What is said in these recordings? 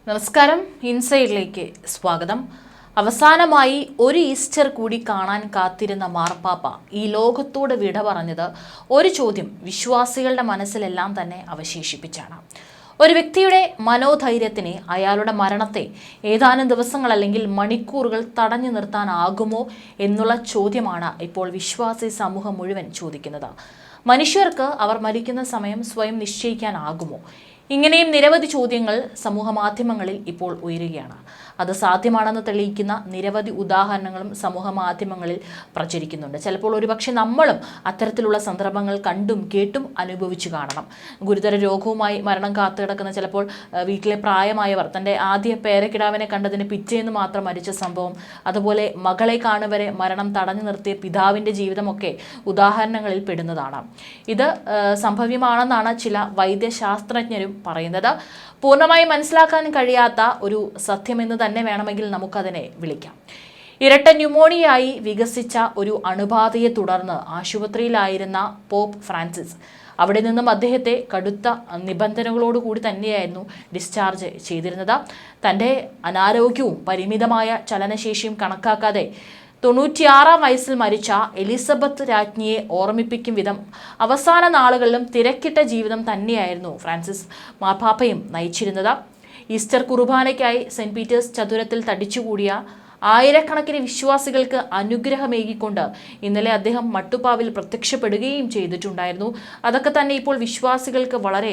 നമസ്കാരം, ഇൻസൈഡിലേക്ക് സ്വാഗതം. അവസാനമായി ഒരു ഈസ്റ്റർ കൂടി കാണാൻ കാത്തിരുന്ന മാർപ്പാപ്പ ഈ ലോകത്തോട് വിട പറഞ്ഞത് ഒരു ചോദ്യം വിശ്വാസികളുടെ മനസ്സിലെല്ലാം തന്നെ അവശേഷിപ്പിച്ചാണ്. ഒരു വ്യക്തിയുടെ മനോധൈര്യത്തിനെ, അയാളുടെ മരണത്തെ ഏതാനും ദിവസങ്ങൾ അല്ലെങ്കിൽ മണിക്കൂറുകൾ തടഞ്ഞു നിർത്താനാകുമോ എന്നുള്ള ചോദ്യമാണ് ഇപ്പോൾ വിശ്വാസി സമൂഹം മുഴുവൻ ചോദിക്കുന്നത്. മനുഷ്യർക്ക് അവർ മരിക്കുന്ന സമയം സ്വയം നിശ്ചയിക്കാനാകുമോ? ഇങ്ങനെയും നിരവധി ചോദ്യങ്ങൾ സമൂഹ മാധ്യമങ്ങളിൽ ഇപ്പോൾ ഉയരുകയാണ്. അത് സാധ്യമാണെന്ന് തെളിയിക്കുന്ന നിരവധി ഉദാഹരണങ്ങളും സമൂഹ മാധ്യമങ്ങളിൽ പ്രചരിക്കുന്നുണ്ട്. ചിലപ്പോൾ ഒരുപക്ഷെ നമ്മളും അത്തരത്തിലുള്ള സന്ദർഭങ്ങൾ കണ്ടും കേട്ടും അനുഭവിച്ചു കാണണം. ഗുരുതര രോഗവുമായി മരണം കാത്തുകിടക്കുന്ന ചിലപ്പോൾ വീട്ടിലെ പ്രായമായവർ തൻ്റെ ആദ്യ പേരക്കിടാവിനെ കണ്ടതിന് പിറ്റേന്ന് മാത്രം മരിച്ച സംഭവം, അതുപോലെ മകളെ കാണുവരെ മരണം തടഞ്ഞു നിർത്തിയ പിതാവിൻ്റെ ജീവിതമൊക്കെ ഉദാഹരണങ്ങളിൽ പെടുന്നതാണ്. ഇത് സംഭവ്യമാണെന്നാണ് ചില വൈദ്യശാസ്ത്രജ്ഞരും പറയുന്നത്. പൂർണ്ണമായി മനസ്സിലാക്കാൻ കഴിയാത്ത ഒരു സത്യമെന്ന് തന്നെ വേണമെങ്കിൽ നമുക്കതിനെ വിളിക്കാം. ഇരട്ട ന്യൂമോണിയയായി വികസിച്ച ഒരു അണുബാധയെ തുടർന്ന് ആശുപത്രിയിലായിരുന്ന പോപ്പ് ഫ്രാൻസിസ് അവിടെ നിന്നും അദ്ദേഹത്തെ കടുത്ത നിബന്ധനകളോടുകൂടി തന്നെയായിരുന്നു ഡിസ്ചാർജ് ചെയ്തിരുന്നത്. തൻ്റെ അനാരോഗ്യവും പരിമിതമായ ചലനശേഷിയും കണക്കാക്കാതെ 96-ാം വയസ്സിൽ മരിച്ച എലിസബത്ത് രാജ്ഞിയെ ഓർമ്മിപ്പിക്കും വിധം അവസാന നാളുകളിലും തിരക്കിട്ട ജീവിതം തന്നെയായിരുന്നു ഫ്രാൻസിസ് മാർപ്പാപ്പയും നയിച്ചിരുന്നത്. ഈസ്റ്റർ കുർബാനയ്ക്കായി സെന്റ് പീറ്റേഴ്സ് ചതുരത്തിൽ തടിച്ചുകൂടിയ ആയിരക്കണക്കിന് വിശ്വാസികൾക്ക് അനുഗ്രഹമേകിക്കൊണ്ട് ഇന്നലെ അദ്ദേഹം മട്ടുപ്പാവിൽ പ്രത്യക്ഷപ്പെടുകയും ചെയ്തിട്ടുണ്ടായിരുന്നു. അതൊക്കെ തന്നെ ഇപ്പോൾ വിശ്വാസികൾക്ക് വളരെ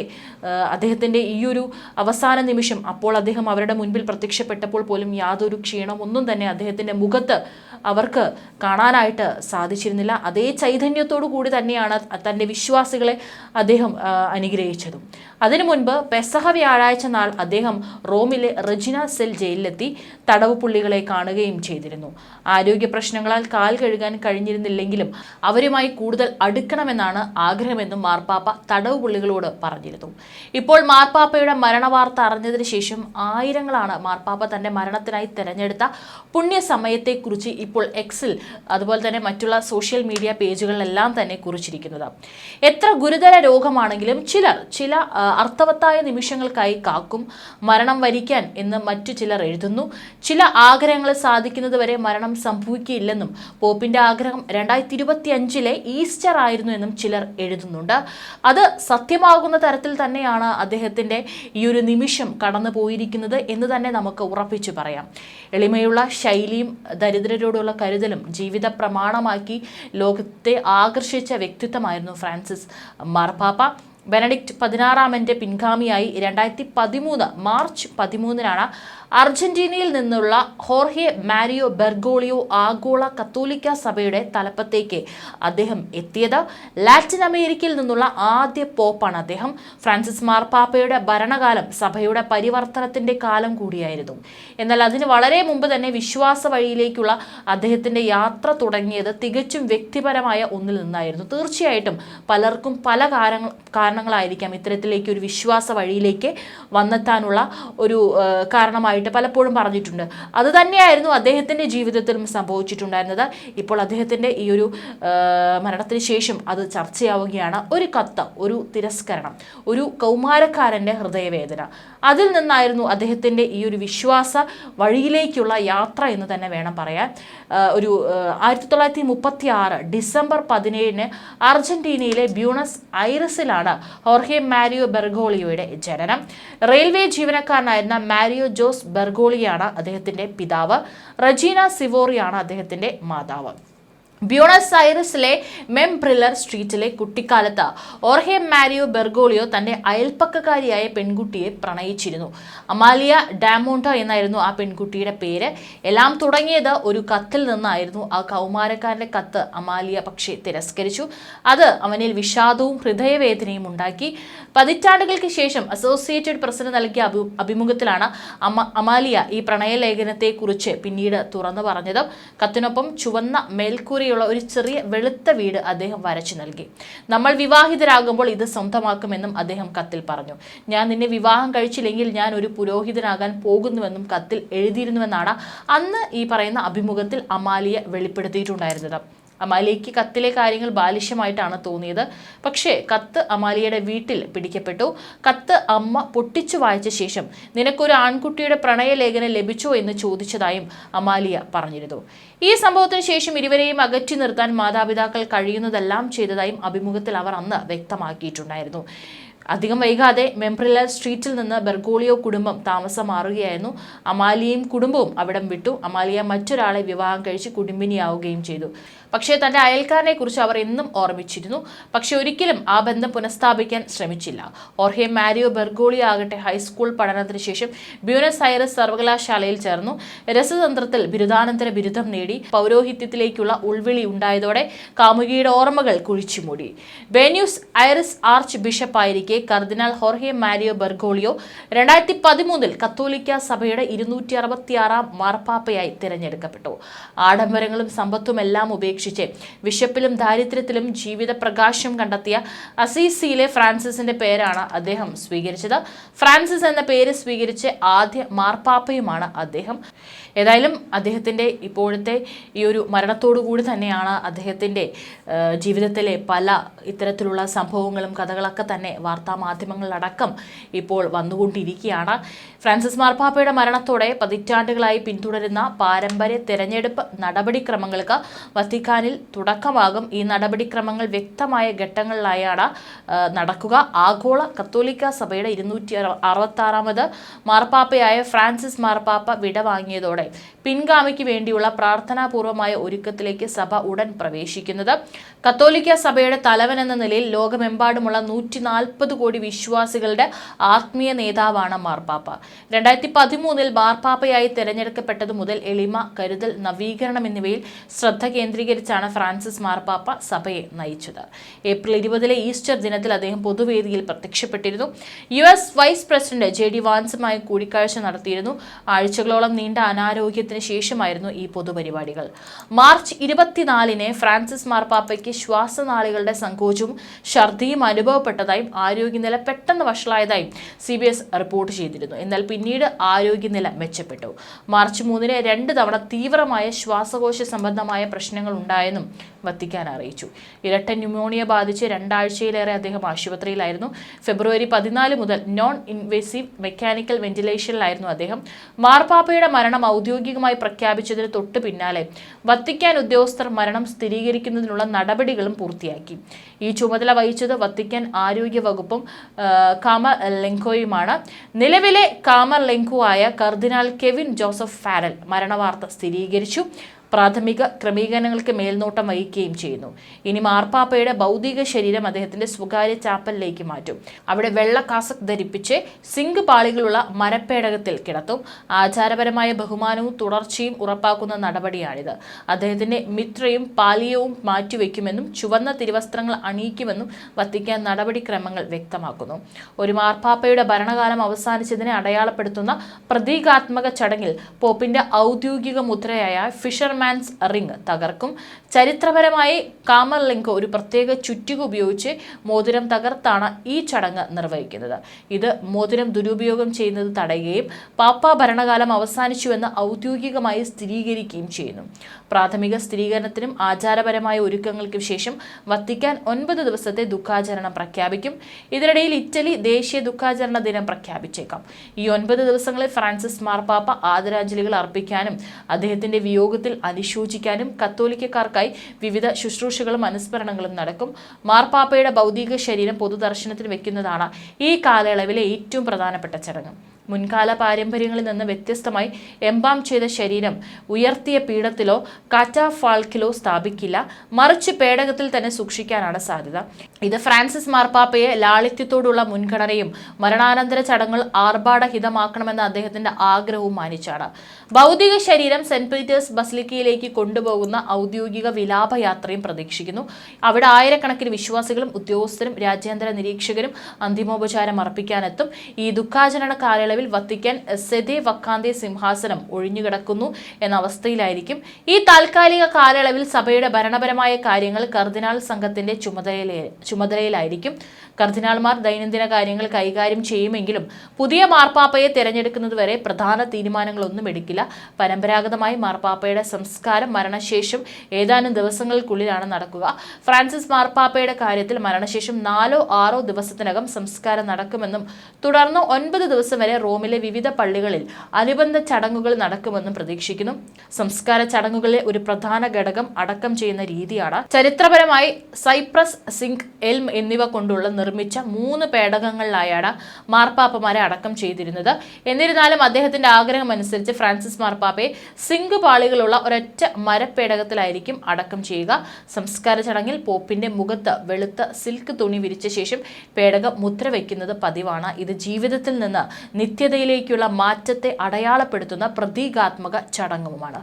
അദ്ദേഹത്തിൻ്റെ ഈയൊരു അവസാന നിമിഷം, അപ്പോൾ അദ്ദേഹം അവരുടെ മുൻപിൽ പ്രത്യക്ഷപ്പെട്ടപ്പോൾ പോലും യാതൊരു ക്ഷീണമൊന്നും തന്നെ അദ്ദേഹത്തിൻ്റെ മുഖത്ത് അവർക്ക് കാണാനായിട്ട് സാധിച്ചിരുന്നില്ല. അതേ ചൈതന്യത്തോടു കൂടി തന്നെയാണ് തൻ്റെ വിശ്വാസികളെ അദ്ദേഹം അനുഗ്രഹിച്ചതും. അതിനു മുൻപ് പെസഹ വ്യാഴാഴ്ച നാൾ അദ്ദേഹം റോമിലെ റെജിന സെൽ ജയിലിലെത്തി തടവ് പുള്ളികളെ കാണുകയും ചെയ്തിരുന്നു. ആരോഗ്യ പ്രശ്നങ്ങളാൽ കാൽ കഴുകാൻ കഴിഞ്ഞിരുന്നില്ലെങ്കിലും അവരുമായി കൂടുതൽ അടുക്കണമെന്നാണ് ആഗ്രഹമെന്നും മാർപ്പാപ്പ തടവ് പുള്ളികളോട് പറഞ്ഞിരുന്നു. ഇപ്പോൾ മാർപ്പാപ്പയുടെ മരണവാർത്ത അറിഞ്ഞതിന് ശേഷം ആയിരങ്ങളാണ് മാർപ്പാപ്പ തൻ്റെ മരണത്തിനായി തിരഞ്ഞെടുത്ത പുണ്യസമയത്തെക്കുറിച്ച് ഇപ്പോൾ എക്സിൽ അതുപോലെ തന്നെ മറ്റുള്ള സോഷ്യൽ മീഡിയ പേജുകളിലെല്ലാം തന്നെ കുറിച്ചിരിക്കുന്നത്. എത്ര ഗുരുതര രോഗമാണെങ്കിലും ചില അർത്ഥവത്തായ നിമിഷങ്ങൾക്കായി കാക്കും, മരണം വരിക്കാൻ എന്ന് മറ്റു ചിലർ എഴുതുന്നു. ചില ആഗ്രഹങ്ങൾ സാധിക്കുന്നത് വരെ മരണം സംഭവിക്കില്ലെന്നും പോപ്പിന്റെ ആഗ്രഹം 2025-ലെ ഈസ്റ്റർ ആയിരുന്നു എന്നും ചിലർ എഴുതുന്നുണ്ട്. അത് സത്യമാകുന്ന തരത്തിൽ തന്നെയാണ് അദ്ദേഹത്തിന്റെ ഈ ഒരു നിമിഷം കടന്നു പോയിരിക്കുന്നത് എന്ന് തന്നെ നമുക്ക് ഉറപ്പിച്ചു പറയാം. എളിമയുള്ള ശൈലിയും ദരിദ്രരോടുള്ള കരുതലും ജീവിത പ്രമാണമാക്കി ലോകത്തെ ആകർഷിച്ച വ്യക്തിത്വമായിരുന്നു ഫ്രാൻസിസ് മാർപ്പാപ്പ. ബെനഡിക്റ്റ് 16-ാമൻ്റെ പിൻഗാമിയായി 2013 മാർച്ച് 13-നാണ് അർജന്റീനയിൽ നിന്നുള്ള ഹോർഹെ മാരിയോ ബെർഗോളിയോ ആഗോള കത്തോലിക്ക സഭയുടെ തലപ്പത്തേക്ക് അദ്ദേഹം എത്തിയത്. ലാറ്റിൻ അമേരിക്കയിൽ നിന്നുള്ള ആദ്യ പോപ്പാണ് അദ്ദേഹം. ഫ്രാൻസിസ് മാർപ്പാപ്പയുടെ ഭരണകാലം സഭയുടെ പരിവർത്തനത്തിൻ്റെ കാലം കൂടിയായിരുന്നു. എന്നാൽ അതിന് വളരെ മുമ്പ് തന്നെ വിശ്വാസ വഴിയിലേക്കുള്ള അദ്ദേഹത്തിൻ്റെ യാത്ര തുടങ്ങിയത് തികച്ചും വ്യക്തിപരമായ ഒന്നിൽ നിന്നായിരുന്നു. തീർച്ചയായിട്ടും പലർക്കും പല കാരണങ്ങളായിരിക്കാം ഇത്തരത്തിലേക്ക് ഒരു വിശ്വാസ വഴിയിലേക്ക് വന്നെത്താനുള്ള ഒരു കാരണമായിട്ട് പലപ്പോഴും പറഞ്ഞിട്ടുണ്ട്. അത് തന്നെയായിരുന്നു അദ്ദേഹത്തിൻ്റെ ജീവിതത്തിലും സംഭവിച്ചിട്ടുണ്ടായിരുന്നത്. ഇപ്പോൾ അദ്ദേഹത്തിൻ്റെ ഈ ഒരു മരണത്തിന് ശേഷം അത് ചർച്ചയാവുകയാണ്. ഒരു കത്ത്, ഒരു തിരസ്കരണം, ഒരു കൗമാരക്കാരൻ്റെ ഹൃദയവേദന, അതിൽ നിന്നായിരുന്നു അദ്ദേഹത്തിൻ്റെ ഈ ഒരു വിശ്വാസ വഴിയിലേക്കുള്ള യാത്ര എന്ന് തന്നെ വേണം പറയാൻ. ഒരു 1936 ഡിസംബർ 17-ന് അർജന്റീനയിലെ ബ്യൂണസ് ഐറസിലാണ് ഹോർഹെ മാരിയോ ബെർഗോളിയോയുടെ ജനനം. റെയിൽവേ ജീവനക്കാരനായിരുന്ന മാരിയോ ജോസ് ബെർഗോളിയാണ് അദ്ദേഹത്തിൻ്റെ പിതാവ്. റജീന സിവോറിയാണ് അദ്ദേഹത്തിൻ്റെ മാതാവ്. ബ്യൂണസ് ഐറസിലെ മെംബ്രില്ലർ സ്ട്രീറ്റിലെ കുട്ടിക്കാലത്ത് ഓർഹെ മാരിയോ ബെർഗോളിയോ തൻ്റെ അയൽപ്പക്കക്കാരിയായ പെൺകുട്ടിയെ പ്രണയിച്ചിരുന്നു. അമാലിയ ഡാമോണ്ട എന്നായിരുന്നു ആ പെൺകുട്ടിയുടെ പേര്. എല്ലാം തുടങ്ങിയത് ഒരു കത്തിൽ നിന്നായിരുന്നു. ആ കൗമാരക്കാരൻ്റെ കത്ത് അമാലിയ പക്ഷേ തിരസ്കരിച്ചു. അത് അവനിൽ വിഷാദവും ഹൃദയവേദനയും ഉണ്ടാക്കി. പതിറ്റാണ്ടുകൾക്ക് ശേഷം അസോസിയേറ്റഡ് പ്രസിന് നൽകിയ അഭിമുഖത്തിലാണ് അമാലിയ ഈ പ്രണയലേഖനത്തെക്കുറിച്ച് പിന്നീട് തുറന്നു പറഞ്ഞത്. കത്തിനൊപ്പം ചുവന്ന മേൽക്കൂരയുള്ള ഒരു ചെറിയ വെളുത്ത വീട് അദ്ദേഹം വരച്ചു നൽകി. നമ്മൾ വിവാഹിതരാകുമ്പോൾ ഇത് സ്വന്തമാക്കുമെന്നും അദ്ദേഹം കത്തിൽ പറഞ്ഞു. ഞാൻ നിന്നെ വിവാഹം കഴിച്ചില്ലെങ്കിൽ ഞാൻ ഒരു പുരോഹിതനാകാൻ പോകുന്നുവെന്നും കത്തിൽ എഴുതിയിരുന്നുവെന്നാണ് അന്ന് ഈ പറയുന്ന അഭിമുഖത്തിൽ അമാലിയ വെളിപ്പെടുത്തിയിട്ടുണ്ടായിരുന്നത്. അമാലിയയ്ക്ക് കത്തിലെ കാര്യങ്ങൾ ബാലിഷ്യമായിട്ടാണ് തോന്നിയത്. പക്ഷേ കത്ത് അമാലിയയുടെ വീട്ടിൽ പിടിക്കപ്പെട്ടു. കത്ത് അമ്മ പൊട്ടിച്ചു വായിച്ച ശേഷം നിനക്കൊരു ആൺകുട്ടിയുടെ പ്രണയലേഖനം ലഭിച്ചോ എന്ന് ചോദിച്ചതായും അമാലിയ പറഞ്ഞിരുന്നു. ഈ സംഭവത്തിന് ശേഷം ഇരുവരെയും അകറ്റി നിർത്താൻ മാതാപിതാക്കൾ കഴിയുന്നതെല്ലാം ചെയ്തതായും അഭിമുഖത്തിൽ അവർ അന്ന് വ്യക്തമാക്കിയിട്ടുണ്ടായിരുന്നു. അധികം വൈകാതെ മെംബ്രില്ല സ്ട്രീറ്റിൽ നിന്ന് ബെർഗോളിയോ കുടുംബം താമസം മാറുകയായിരുന്നു. അമാലിയയും കുടുംബവും അവിടം വിട്ടു. അമാലിയ മറ്റൊരാളെ വിവാഹം കഴിച്ച് കുടുംബിനിയാവുകയും ചെയ്തു. പക്ഷേ തന്റെ അയൽക്കാരനെ കുറിച്ച് അവർ എന്നും ഓർമ്മിച്ചിരുന്നു. പക്ഷെ ഒരിക്കലും ആ ബന്ധം പുനഃസ്ഥാപിക്കാൻ ശ്രമിച്ചില്ല. ഹോർഹെ മാരിയോ ബെർഗോളിയോ ആകട്ടെ ഹൈസ്കൂൾ പഠനത്തിന് ശേഷം ബ്യൂണസ് ഐറസ് സർവകലാശാലയിൽ ചേർന്നു. രസതന്ത്രത്തിൽ ബിരുദാനന്തര ബിരുദം നേടി. പൗരോഹിത്യത്തിലേക്കുള്ള ഉൾവിളി ഉണ്ടായതോടെ കാമുകിയുടെ ഓർമ്മകൾ കുഴിച്ചുമൂടി. ബെന്യൂസ് ഐറിസ് ആർച്ച് ബിഷപ്പായിരിക്കെ കർദിനാൾ ഹോർഹെ മാരിയോ ബെർഗോളിയോ 2013 കത്തോലിക്ക സഭയുടെ 266 മാർപ്പാപ്പയായി തിരഞ്ഞെടുക്കപ്പെട്ടു. ആഡംബരങ്ങളും സമ്പത്തുമെല്ലാം ഉപേക്ഷിച്ച് വിശപ്പിലും ദാരിദ്ര്യത്തിലും ജീവിത പ്രകാശം കണ്ടെത്തിയ അസീസിയിലെ ഫ്രാൻസിസിന്റെ പേരാണ് അദ്ദേഹം സ്വീകരിച്ചത്. ഫ്രാൻസിസ് എന്ന പേര് സ്വീകരിച്ച് ആദ്യ മാർപ്പാപ്പയുമാണ് അദ്ദേഹം. ഏതായാലും അദ്ദേഹത്തിന്റെ ഇപ്പോഴത്തെ ഈ ഒരു മരണത്തോടു കൂടി തന്നെയാണ് അദ്ദേഹത്തിന്റെ ജീവിതത്തിലെ പല ഇത്തരത്തിലുള്ള സംഭവങ്ങളും കഥകളൊക്കെ തന്നെ വാർത്താ മാധ്യമങ്ങളിലടക്കം ഇപ്പോൾ വന്നുകൊണ്ടിരിക്കുകയാണ്. ഫ്രാൻസിസ് മാർപ്പാപ്പയുടെ മരണത്തോടെ പതിറ്റാണ്ടുകളായി പിന്തുടരുന്ന പാരമ്പര്യ തെരഞ്ഞെടുപ്പ് നടപടിക്രമങ്ങൾക്ക് വത്തിക്കാനിൽ തുടക്കമാകും. ഈ നടപടിക്രമങ്ങൾ വ്യക്തമായ ഘട്ടങ്ങളിലായാണ് നടക്കുക. ആഗോള കത്തോലിക്ക സഭയുടെ 266 മാർപ്പാപ്പയായ ഫ്രാൻസിസ് മാർപ്പാപ്പ വിടവാങ്ങിയതോടെ പിൻഗാമിക്ക് വേണ്ടിയുള്ള പ്രാർത്ഥനാപൂർവമായ ഒരുക്കത്തിലേക്ക് സഭ ഉടൻ പ്രവേശിക്കുന്നത്. കത്തോലിക്ക സഭയുടെ തലവൻ എന്ന നിലയിൽ ലോകമെമ്പാടുമുള്ള 140 കോടി വിശ്വാസികളുടെ ആത്മീയ നേതാവാണ് മാർപ്പാപ്പ. 2013 മാർപ്പാപ്പയായി തെരഞ്ഞെടുക്കപ്പെട്ടതു മുതൽ എളിമ, കരുതൽ, നവീകരണം എന്നിവയിൽ ശ്രദ്ധ കേന്ദ്രീകരിച്ചാണ് ഫ്രാൻസിസ് മാർപ്പാപ്പ സഭയെ നയിച്ചത്. ഏപ്രിൽ 20 ഈസ്റ്റർ ദിനത്തിൽ അദ്ദേഹം പൊതുവേദിയിൽ പ്രത്യക്ഷപ്പെട്ടിരുന്നു. US വൈസ് പ്രസിഡന്റ് JD വാൻസുമായി കൂടിക്കാഴ്ച നടത്തിയിരുന്നു. ആഴ്ചകളോളം നീണ്ട അനാരോഗ്യത്തിന് ശേഷമായിരുന്നു ഈ പൊതുപരിപാടികൾ. മാർച്ച് 24 ഫ്രാൻസിസ് മാർപ്പാപ്പയ്ക്ക് ശ്വാസനാളികളുടെ സങ്കോചവും ഛർദിയും അനുഭവപ്പെട്ടതായും ആരോഗ്യനില പെട്ടെന്ന് വഷളായതായും CBS റിപ്പോർട്ട് ചെയ്തിരുന്നു. എന്നാൽ പിന്നീട് ആരോഗ്യനില മെച്ചപ്പെട്ടു. മാർച്ച് 3 2 തവണ തീവ്രമായ ശ്വാസകോശ സംബന്ധമായ പ്രശ്നങ്ങൾ ഉണ്ടായെന്നും വത്തിക്കാൻ അറിയിച്ചു. ഇരട്ട ന്യൂമോണിയ ബാധിച്ച് 2 ആഴ്ചയിലേറെ അദ്ദേഹം ആശുപത്രിയിലായിരുന്നു. ഫെബ്രുവരി 14 മുതൽ നോൺ ഇൻവേസീവ് മെക്കാനിക്കൽ വെന്റിലേഷനിലായിരുന്നു അദ്ദേഹം. മാർപ്പാപ്പയുടെ മരണം ഔദ്യോഗികമായി പ്രഖ്യാപിച്ചതിന് തൊട്ടു പിന്നാലെ വത്തിക്കാൻ ഉദ്യോഗസ്ഥർ മരണം സ്ഥിരീകരിക്കുന്നതിനുള്ള നടപടികളും പൂർത്തിയാക്കി. ഈ ചുമതല വഹിച്ചത് വത്തിക്കാൻ ആരോഗ്യ വകുപ്പും കാമർലെങ്കോയുമാണ്. നിലവിലെ കാമർലെങ്കോയായ കർദിനാൾ കെവിൻ ജോസഫ് ഫാരൽ മരണവാർത്ത സ്ഥിരീകരിച്ചു. പ്രാഥമിക ക്രമീകരണങ്ങൾക്ക് മേൽനോട്ടം വഹിക്കുകയും ചെയ്യുന്നു. ഇനി മാർപ്പാപ്പയുടെ ഭൗതിക ശരീരം അദ്ദേഹത്തിന്റെ സ്വകാര്യ ചാപ്പലിലേക്ക് മാറ്റും. അവിടെ വെള്ള കാസക് ധരിപ്പിച്ച് സിങ്ക് പാളികളുള്ള മരപ്പേടകത്തിൽ കിടത്തും. ആചാരപരമായ ബഹുമാനവും തുടർച്ചയും ഉറപ്പാക്കുന്ന നടപടിയാണിത്. അദ്ദേഹത്തിന്റെ മിത്രയും പാലിയവും മാറ്റിവെക്കുമെന്നും ചുവന്ന തിരുവസ്ത്രങ്ങൾ അണിയിക്കുമെന്നും വത്തിക്കാൻ നടപടിക്രമങ്ങൾ വ്യക്തമാക്കുന്നു. ഒരു മാർപ്പാപ്പയുടെ ഭരണകാലം അവസാനിച്ചതിനെ അടയാളപ്പെടുത്തുന്ന പ്രതീകാത്മക ചടങ്ങിൽ പോപ്പിന്റെ ഔദ്യോഗിക മുദ്രയായ ഫിഷർമാൻസ് റിംഗ് തകർക്കും. ചരിത്രപരമായി കാമർലെങ്കോ ഒരു പ്രത്യേക ചുറ്റിക ഉപയോഗിച്ച് മോതിരം തകർത്താണ് ഈ ചടങ്ങ് നിർവഹിക്കുന്നത്. ഇത് മോതിരം ദുരുപയോഗം ചെയ്യുന്നത് തടയുകയും പാപ്പ ഭരണകാലം അവസാനിച്ചുവെന്ന് ഔദ്യോഗികമായി സ്ഥിരീകരിക്കുകയും ചെയ്യുന്നു. പ്രാഥമിക സ്ഥിരീകരണത്തിനും ആചാരപരമായ ഒരുക്കങ്ങൾക്കും ശേഷം വത്തിക്കാൻ 9 ദിവസത്തെ ദുഃഖാചരണം പ്രഖ്യാപിക്കും. ഇതിനിടയിൽ ഇറ്റലി ദേശീയ ദുഃഖാചരണ ദിനം പ്രഖ്യാപിച്ചേക്കാം. ഈ 9 ദിവസങ്ങളിൽ ഫ്രാൻസിസ് മാർപ്പാപ്പ ആദരാഞ്ജലികൾ അർപ്പിക്കാനും അദ്ദേഹത്തിന്റെ വിയോഗത്തിൽ അനുശോചിക്കാനും കത്തോലിക്കക്കാർക്കായി വിവിധ ശുശ്രൂഷകളും അനുസ്മരണങ്ങളും നടക്കും. മാർപ്പാപ്പയുടെ ഭൗതിക ശരീരം പൊതുദർശനത്തിന് വെക്കുന്നതാണ് ഈ കാലയളവിലെ ഏറ്റവും പ്രധാനപ്പെട്ട ചടങ്ങ്. മുൻകാല പാരമ്പര്യങ്ങളിൽ നിന്ന് വ്യത്യസ്തമായി എംബാം ചെയ്ത ശരീരം ഉയർത്തിയ പീഠത്തിലോ കാറ്റാഫാൾക്കിലോ സ്ഥാപിക്കില്ല. മറിച്ച് പേടകത്തിൽ തന്നെ സൂക്ഷിക്കാനാണ് സാധ്യത. ഇത് ഫ്രാൻസിസ് മാർപ്പാപ്പയെ ലാളിത്യത്തോടുള്ള മുൻഗണനയും മരണാനന്തര ചടങ്ങുകൾ ആർഭാടഹിതമാക്കണമെന്ന അദ്ദേഹത്തിന്റെ ആഗ്രഹവും മാനിച്ചാണ്. ഭൗതിക ശരീരം സെന്റ് പീറ്റേഴ്സ് ബസിലിക്കയിലേക്ക് കൊണ്ടുപോകുന്ന ഔദ്യോഗിക വിലാപയാത്രയും പ്രതീക്ഷിക്കുന്നു. അവിടെ ആയിരക്കണക്കിന് വിശ്വാസികളും ഉദ്യോഗസ്ഥരും രാജ്യാന്തര നിരീക്ഷകരും അന്തിമോപചാരം അർപ്പിക്കാനെത്തും. ഈ ദുഃഖാചരണ കാലയളവിൽ നിലവിൽ വത്തിക്കാൻ സെദെ വക്കാന്തെ സിംഹാസനം ഒഴിഞ്ഞുകിടക്കുന്നു എന്ന അവസ്ഥയിലായിരിക്കും. ഈ താൽക്കാലിക കാലയളവിൽ സഭയുടെ ഭരണപരമായ കാര്യങ്ങൾ കർദിനാൾ സംഘത്തിന്റെ ചുമതലയിലായിരിക്കും. കർദിനാൾമാർ ദൈനംദിന കാര്യങ്ങൾ കൈകാര്യം ചെയ്യുമെങ്കിലും പുതിയ മാർപ്പാപ്പയെ തിരഞ്ഞെടുക്കുന്നതുവരെ പ്രധാന തീരുമാനങ്ങളൊന്നും എടുക്കില്ല. പരമ്പരാഗതമായി മാർപ്പാപ്പയുടെ സംസ്കാരം മരണശേഷം ഏതാനും ദിവസങ്ങൾക്കുള്ളിലാണ് നടക്കുക. ഫ്രാൻസിസ് മാർപ്പാപ്പയുടെ കാര്യത്തിൽ മരണശേഷം 4-6 ദിവസത്തിനകം സംസ്കാരം നടക്കുമെന്നും തുടർന്ന് 9 ദിവസം വരെ റോമിലെ വിവിധ പള്ളികളിൽ അനുബന്ധ ചടങ്ങുകൾ നടക്കുമെന്നും പ്രതീക്ഷിക്കുന്നു. സംസ്കാര ചടങ്ങുകളിലെ ഒരു പ്രധാന ഘടകം അടക്കം ചെയ്യുന്ന രീതിയാണ്. ചരിത്രപരമായി സൈപ്രസ്, സിങ്ക്, എൽം എന്നിവ കൊണ്ടുള്ള നിർമ്മിച്ച 3 പേടകങ്ങളിലായാണ് മാർപ്പാപ്പമാരെ അടക്കം ചെയ്തിരുന്നത്. എന്നിരുന്നാലും അദ്ദേഹത്തിന്റെ ആഗ്രഹം അനുസരിച്ച് ഫ്രാൻസിസ് മാർപ്പാപ്പയെ സിങ്ക് പാളികളുള്ള ഒരൊറ്റ മരപ്പേടകത്തിലായിരിക്കും അടക്കം ചെയ്യുക. സംസ്കാര ചടങ്ങിൽ പോപ്പിന്റെ മുഖത്ത് വെളുത്ത സിൽക്ക് തുണി വിരിച്ച ശേഷം പേടകം മുദ്ര വയ്ക്കുന്നത് പതിവാണ്. ഇത് ജീവിതത്തിൽ നിന്ന് നിത്യതയിലേക്കുള്ള മാറ്റത്തെ അടയാളപ്പെടുത്തുന്ന പ്രതീകാത്മക ചടങ്ങുമാണ്.